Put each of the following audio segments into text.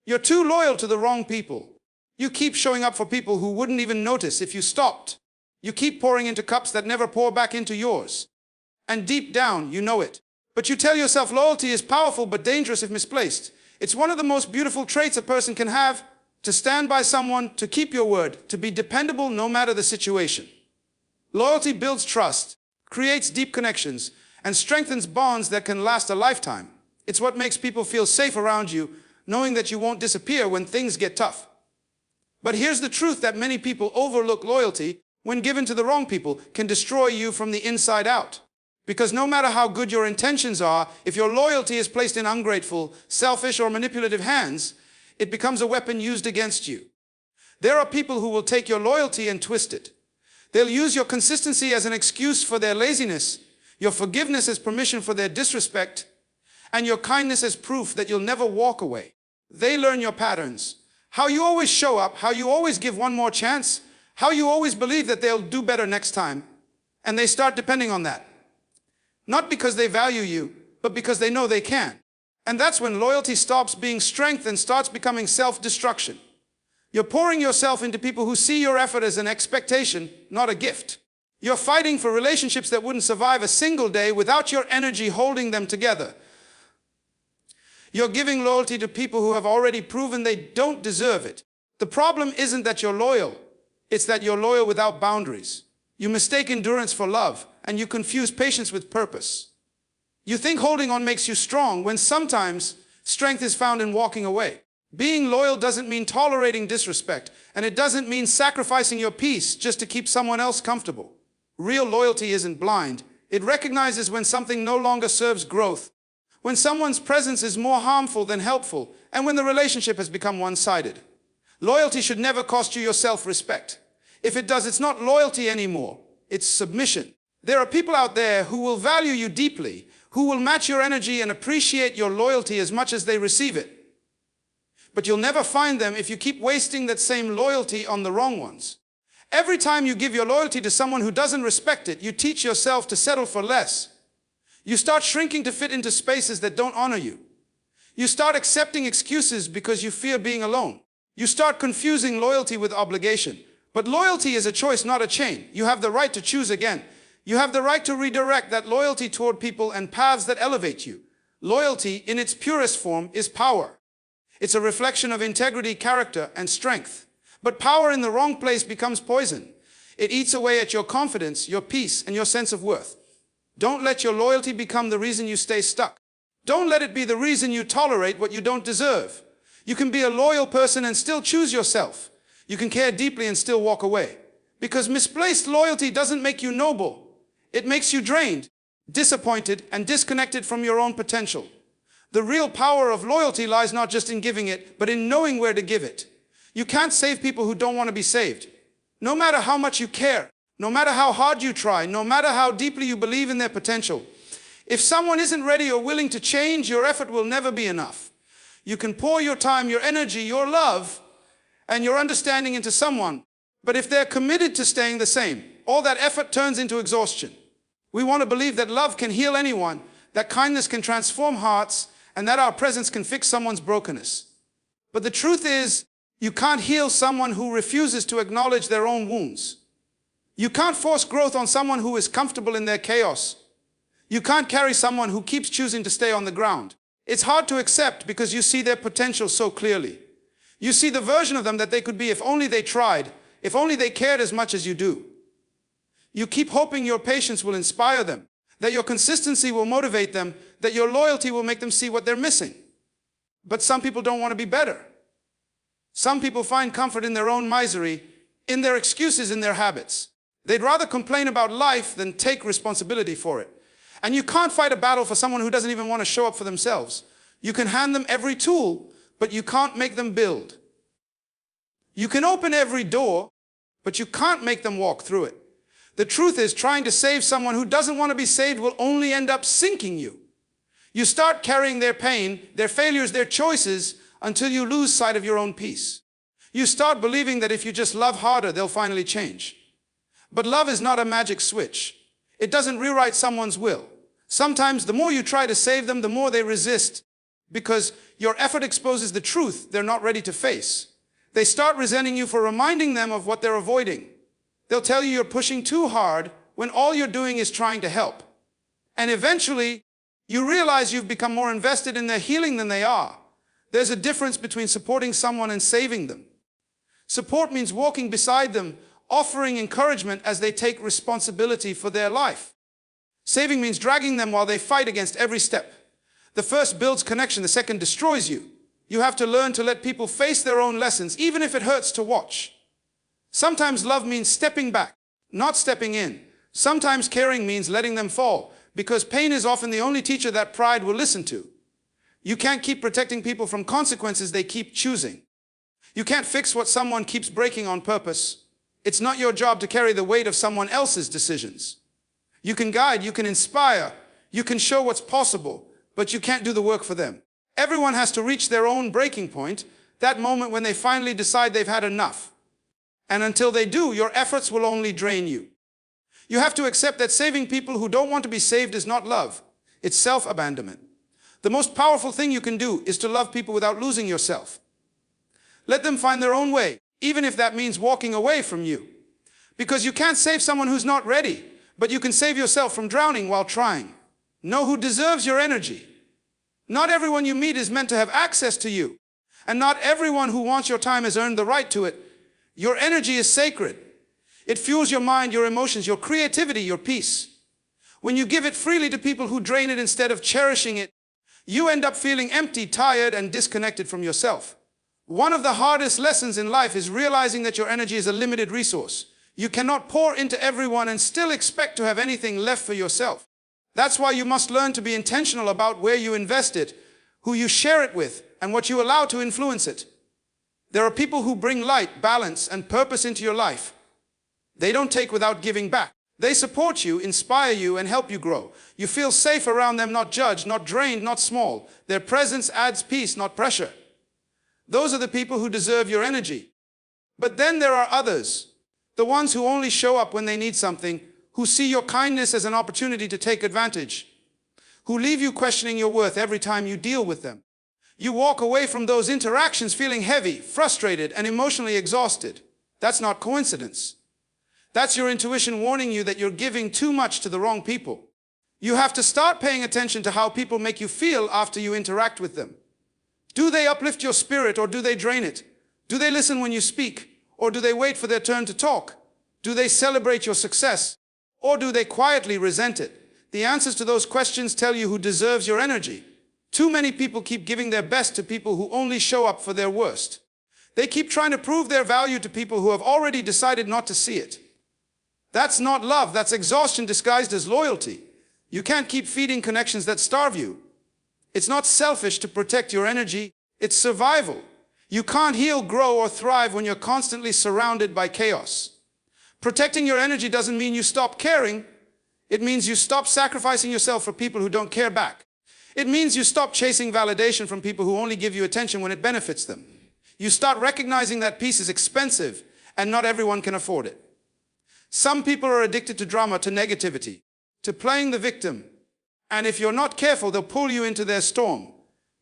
You're too loyal to the wrong people. You keep showing up for people who wouldn't even notice if you stopped. You keep pouring into cups that never pour back into yours. And deep down, you know it. But you tell yourself loyalty is powerful but dangerous if misplaced. It's one of the most beautiful traits a person can have, to stand by someone, to keep your word, to be dependable no matter the situation. Loyalty builds trust, creates deep connections, and strengthens bonds that can last a lifetime. It's what makes people feel safe around you, knowing that you won't disappear when things get tough. But here's the truth that many people overlook: loyalty, when given to the wrong people, can destroy you from the inside out. Because no matter how good your intentions are, if your loyalty is placed in ungrateful, selfish, or manipulative hands, it becomes a weapon used against you. There are people who will take your loyalty and twist it. They'll use your consistency as an excuse for their laziness, your forgiveness as permission for their disrespect, and your kindness as proof that you'll never walk away. They learn your patterns, how you always show up, how you always give one more chance, how you always believe that they'll do better next time, and they start depending on that. Not because they value you, but because they know they can. And that's when loyalty stops being strength and starts becoming self-destruction. You're pouring yourself into people who see your effort as an expectation, not a gift. You're fighting for relationships that wouldn't survive a single day without your energy holding them together. You're giving loyalty to people who have already proven they don't deserve it. The problem isn't that you're loyal, it's that you're loyal without boundaries. You mistake endurance for love, and you confuse patience with purpose. You think holding on makes you strong, when sometimes strength is found in walking away. Being loyal doesn't mean tolerating disrespect, and it doesn't mean sacrificing your peace just to keep someone else comfortable. Real loyalty isn't blind. It recognizes when something no longer serves growth, when someone's presence is more harmful than helpful, and when the relationship has become one-sided. Loyalty should never cost you your self-respect. If it does, it's not loyalty anymore, it's submission. There are people out there who will value you deeply, who will match your energy and appreciate your loyalty as much as they receive it. But you'll never find them if you keep wasting that same loyalty on the wrong ones. Every time you give your loyalty to someone who doesn't respect it, you teach yourself to settle for less. You start shrinking to fit into spaces that don't honor you. You start accepting excuses because you fear being alone. You start confusing loyalty with obligation. But loyalty is a choice, not a chain. You have the right to choose again. You have the right to redirect that loyalty toward people and paths that elevate you. Loyalty, in its purest form, is power. It's a reflection of integrity, character, and strength. But power in the wrong place becomes poison. It eats away at your confidence, your peace, and your sense of worth. Don't let your loyalty become the reason you stay stuck. Don't let it be the reason you tolerate what you don't deserve. You can be a loyal person and still choose yourself. You can care deeply and still walk away. Because misplaced loyalty doesn't make you noble. It makes you drained, disappointed, and disconnected from your own potential. The real power of loyalty lies not just in giving it, but in knowing where to give it. You can't save people who don't want to be saved. No matter how much you care, no matter how hard you try, no matter how deeply you believe in their potential, if someone isn't ready or willing to change, your effort will never be enough. You can pour your time, your energy, your love, and your understanding into someone, but if they're committed to staying the same, all that effort turns into exhaustion. We want to believe that love can heal anyone, that kindness can transform hearts, and that our presence can fix someone's brokenness. But the truth is, you can't heal someone who refuses to acknowledge their own wounds. You can't force growth on someone who is comfortable in their chaos. You can't carry someone who keeps choosing to stay on the ground. It's hard to accept because you see their potential so clearly. You see the version of them that they could be if only they tried, if only they cared as much as you do. You keep hoping your patience will inspire them, that your consistency will motivate them, that your loyalty will make them see what they're missing. But some people don't want to be better. Some people find comfort in their own misery, in their excuses, in their habits. They'd rather complain about life than take responsibility for it. And you can't fight a battle for someone who doesn't even want to show up for themselves. You can hand them every tool, but you can't make them build. You can open every door, but you can't make them walk through it. The truth is, trying to save someone who doesn't want to be saved will only end up sinking you. You start carrying their pain, their failures, their choices, until you lose sight of your own peace. You start believing that if you just love harder, they'll finally change. But love is not a magic switch. It doesn't rewrite someone's will. Sometimes the more you try to save them, the more they resist, because your effort exposes the truth they're not ready to face. They start resenting you for reminding them of what they're avoiding. They'll tell you you're pushing too hard when all you're doing is trying to help. And eventually, you realize you've become more invested in their healing than they are. There's a difference between supporting someone and saving them. Support means walking beside them, offering encouragement as they take responsibility for their life. Saving means dragging them while they fight against every step. The first builds connection, the second destroys you. You have to learn to let people face their own lessons, even if it hurts to watch. Sometimes love means stepping back, not stepping in. Sometimes caring means letting them fall, because pain is often the only teacher that pride will listen to. You can't keep protecting people from consequences they keep choosing. You can't fix what someone keeps breaking on purpose. It's not your job to carry the weight of someone else's decisions. You can guide, you can inspire, you can show what's possible, but you can't do the work for them. Everyone has to reach their own breaking point, that moment when they finally decide they've had enough. And until they do, your efforts will only drain you. You have to accept that saving people who don't want to be saved is not love. It's self-abandonment. The most powerful thing you can do is to love people without losing yourself. Let them find their own way, even if that means walking away from you. Because you can't save someone who's not ready, but you can save yourself from drowning while trying. Know who deserves your energy. Not everyone you meet is meant to have access to you. And not everyone who wants your time has earned the right to it. Your energy is sacred. It fuels your mind, your emotions, your creativity, your peace. When you give it freely to people who drain it instead of cherishing it, you end up feeling empty, tired, and disconnected from yourself. One of the hardest lessons in life is realizing that your energy is a limited resource. You cannot pour into everyone and still expect to have anything left for yourself. That's why you must learn to be intentional about where you invest it, who you share it with, and what you allow to influence it. There are people who bring light, balance, and purpose into your life. They don't take without giving back. They support you, inspire you, and help you grow. You feel safe around them, not judged, not drained, not small. Their presence adds peace, not pressure. Those are the people who deserve your energy. But then there are others, the ones who only show up when they need something, who see your kindness as an opportunity to take advantage, who leave you questioning your worth every time you deal with them. You walk away from those interactions feeling heavy, frustrated, and emotionally exhausted. That's not coincidence. That's your intuition warning you that you're giving too much to the wrong people. You have to start paying attention to how people make you feel after you interact with them. Do they uplift your spirit or do they drain it? Do they listen when you speak or do they wait for their turn to talk? Do they celebrate your success or do they quietly resent it? The answers to those questions tell you who deserves your energy. Too many people keep giving their best to people who only show up for their worst. They keep trying to prove their value to people who have already decided not to see it. That's not love, that's exhaustion disguised as loyalty. You can't keep feeding connections that starve you. It's not selfish to protect your energy, it's survival. You can't heal, grow, or thrive when you're constantly surrounded by chaos. Protecting your energy doesn't mean you stop caring. It means you stop sacrificing yourself for people who don't care back. It means you stop chasing validation from people who only give you attention when it benefits them. You start recognizing that peace is expensive and not everyone can afford it. Some people are addicted to drama, to negativity, to playing the victim. And if you're not careful, they'll pull you into their storm.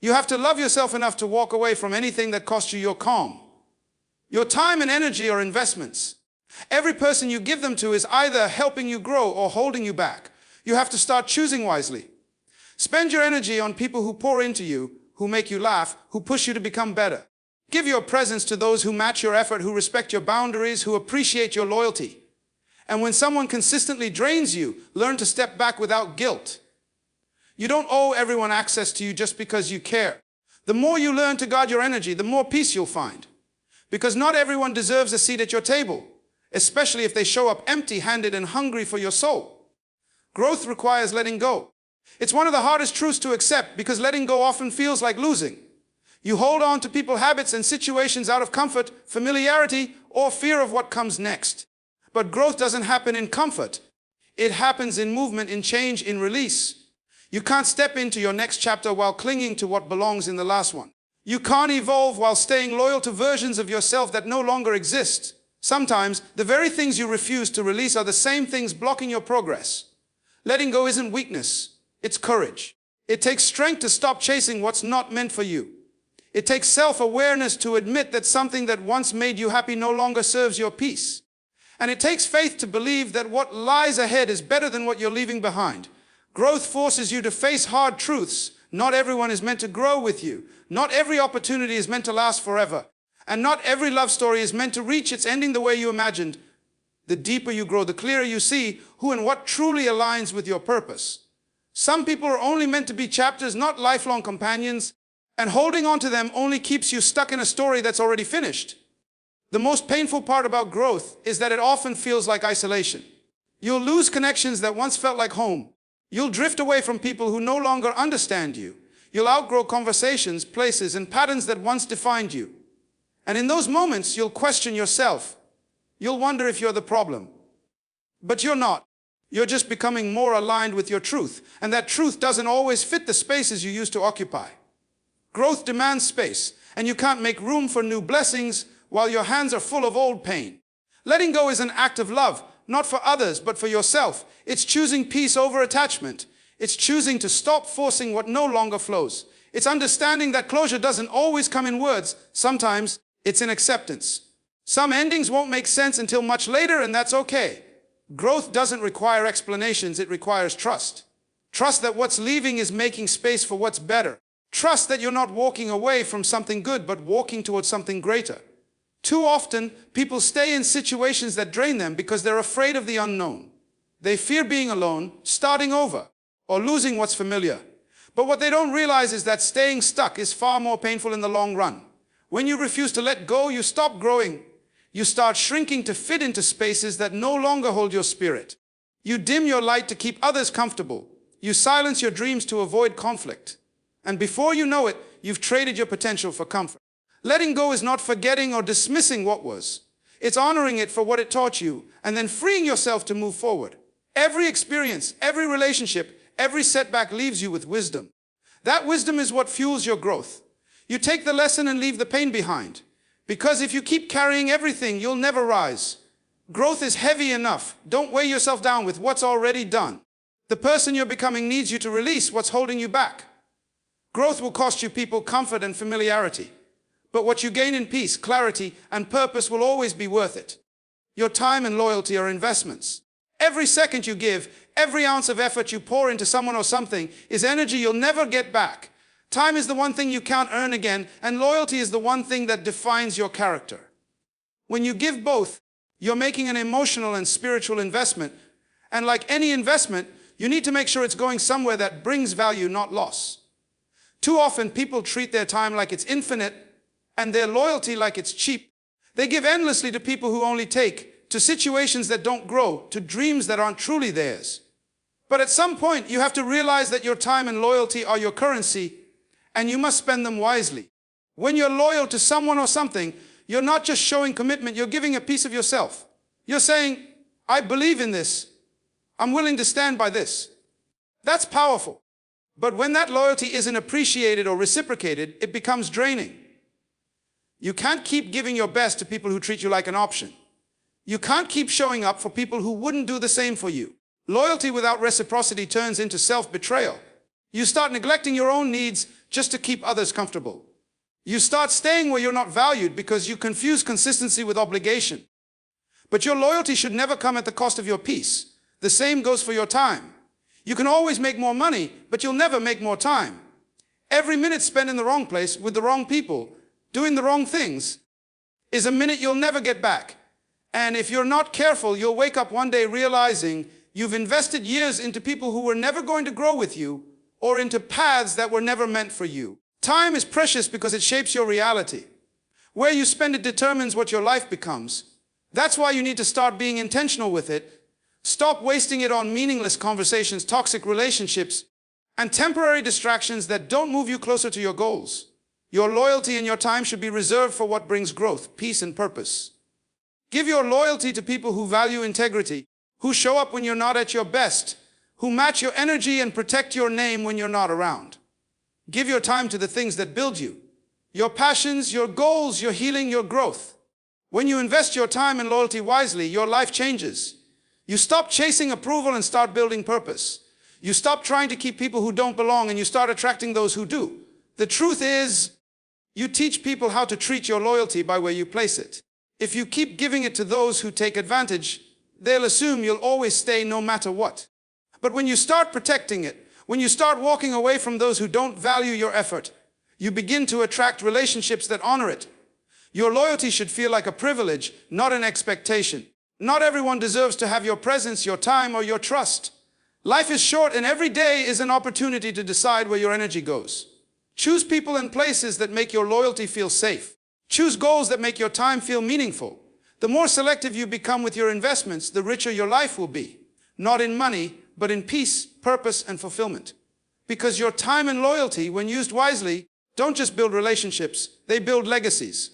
You have to love yourself enough to walk away from anything that costs you your calm. Your time and energy are investments. Every person you give them to is either helping you grow or holding you back. You have to start choosing wisely. Spend your energy on people who pour into you, who make you laugh, who push you to become better. Give your presence to those who match your effort, who respect your boundaries, who appreciate your loyalty. And when someone consistently drains you, learn to step back without guilt. You don't owe everyone access to you just because you care. The more you learn to guard your energy, the more peace you'll find. Because not everyone deserves a seat at your table, especially if they show up empty-handed and hungry for your soul. Growth requires letting go. It's one of the hardest truths to accept because letting go often feels like losing. You hold on to people's habits and situations out of comfort, familiarity, or fear of what comes next. But growth doesn't happen in comfort. It happens in movement, in change, in release. You can't step into your next chapter while clinging to what belongs in the last one. You can't evolve while staying loyal to versions of yourself that no longer exist. Sometimes, the very things you refuse to release are the same things blocking your progress. Letting go isn't weakness, it's courage. It takes strength to stop chasing what's not meant for you. It takes self-awareness to admit that something that once made you happy no longer serves your peace. And it takes faith to believe that what lies ahead is better than what you're leaving behind. Growth forces you to face hard truths. Not everyone is meant to grow with you. Not every opportunity is meant to last forever. And not every love story is meant to reach its ending the way you imagined. The deeper you grow, the clearer you see who and what truly aligns with your purpose. Some people are only meant to be chapters, not lifelong companions, and holding on to them only keeps you stuck in a story that's already finished. The most painful part about growth is that it often feels like isolation. You'll lose connections that once felt like home. You'll drift away from people who no longer understand you. You'll outgrow conversations, places, and patterns that once defined you. And in those moments, you'll question yourself. You'll wonder if you're the problem. But you're not. You're just becoming more aligned with your truth, and that truth doesn't always fit the spaces you used to occupy. Growth demands space, and you can't make room for new blessings while your hands are full of old pain. Letting go is an act of love, not for others, but for yourself. It's choosing peace over attachment. It's choosing to stop forcing what no longer flows. It's understanding that closure doesn't always come in words. Sometimes it's in acceptance. Some endings won't make sense until much later, and that's okay. Growth doesn't require explanations, it requires trust. Trust that what's leaving is making space for what's better. Trust that you're not walking away from something good, but walking towards something greater. Too often, people stay in situations that drain them because they're afraid of the unknown. They fear being alone, starting over, or losing what's familiar. But what they don't realize is that staying stuck is far more painful in the long run. When you refuse to let go, you stop growing. You start shrinking to fit into spaces that no longer hold your spirit. You dim your light to keep others comfortable. You silence your dreams to avoid conflict. And before you know it, you've traded your potential for comfort. Letting go is not forgetting or dismissing what was. It's honoring it for what it taught you, and then freeing yourself to move forward. Every experience, every relationship, every setback leaves you with wisdom. That wisdom is what fuels your growth. You take the lesson and leave the pain behind. Because if you keep carrying everything, you'll never rise. Growth is heavy enough. Don't weigh yourself down with what's already done. The person you're becoming needs you to release what's holding you back. Growth will cost you people, comfort, and familiarity. But what you gain in peace, clarity, and purpose will always be worth it. Your time and loyalty are investments. Every second you give, every ounce of effort you pour into someone or something is energy you'll never get back. Time is the one thing you can't earn again, and loyalty is the one thing that defines your character. When you give both, you're making an emotional and spiritual investment. And like any investment, you need to make sure it's going somewhere that brings value, not loss. Too often, people treat their time like it's infinite and their loyalty like it's cheap. They give endlessly to people who only take, to situations that don't grow, to dreams that aren't truly theirs. But at some point, you have to realize that your time and loyalty are your currency, and you must spend them wisely. When you're loyal to someone or something, you're not just showing commitment, you're giving a piece of yourself. You're saying, I believe in this. I'm willing to stand by this. That's powerful. But when that loyalty isn't appreciated or reciprocated, it becomes draining. You can't keep giving your best to people who treat you like an option. You can't keep showing up for people who wouldn't do the same for you. Loyalty without reciprocity turns into self-betrayal. You start neglecting your own needs just to keep others comfortable. You start staying where you're not valued because you confuse consistency with obligation. But your loyalty should never come at the cost of your peace. The same goes for your time. You can always make more money, but you'll never make more time. Every minute spent in the wrong place with the wrong people, doing the wrong things, is a minute you'll never get back. And if you're not careful, you'll wake up one day realizing you've invested years into people who were never going to grow with you, or into paths that were never meant for you. Time is precious because it shapes your reality. Where you spend it determines what your life becomes. That's why you need to start being intentional with it. Stop wasting it on meaningless conversations, toxic relationships, and temporary distractions that don't move you closer to your goals. Your loyalty and your time should be reserved for what brings growth, peace, and purpose. Give your loyalty to people who value integrity, who show up when you're not at your best, who match your energy and protect your name when you're not around. Give your time to the things that build you, your passions, your goals, your healing, your growth. When you invest your time and loyalty wisely, your life changes. You stop chasing approval and start building purpose. You stop trying to keep people who don't belong and you start attracting those who do. The truth is, you teach people how to treat your loyalty by where you place it. If you keep giving it to those who take advantage, they'll assume you'll always stay no matter what. But when you start protecting it, when you start walking away from those who don't value your effort, you begin to attract relationships that honor it. Your loyalty should feel like a privilege, not an expectation. Not everyone deserves to have your presence, your time, or your trust. Life is short and every day is an opportunity to decide where your energy goes. Choose people and places that make your loyalty feel safe. Choose goals that make your time feel meaningful. The more selective you become with your investments, the richer your life will be. Not in money, but in peace, purpose, and fulfillment. Because your time and loyalty, when used wisely, don't just build relationships, they build legacies.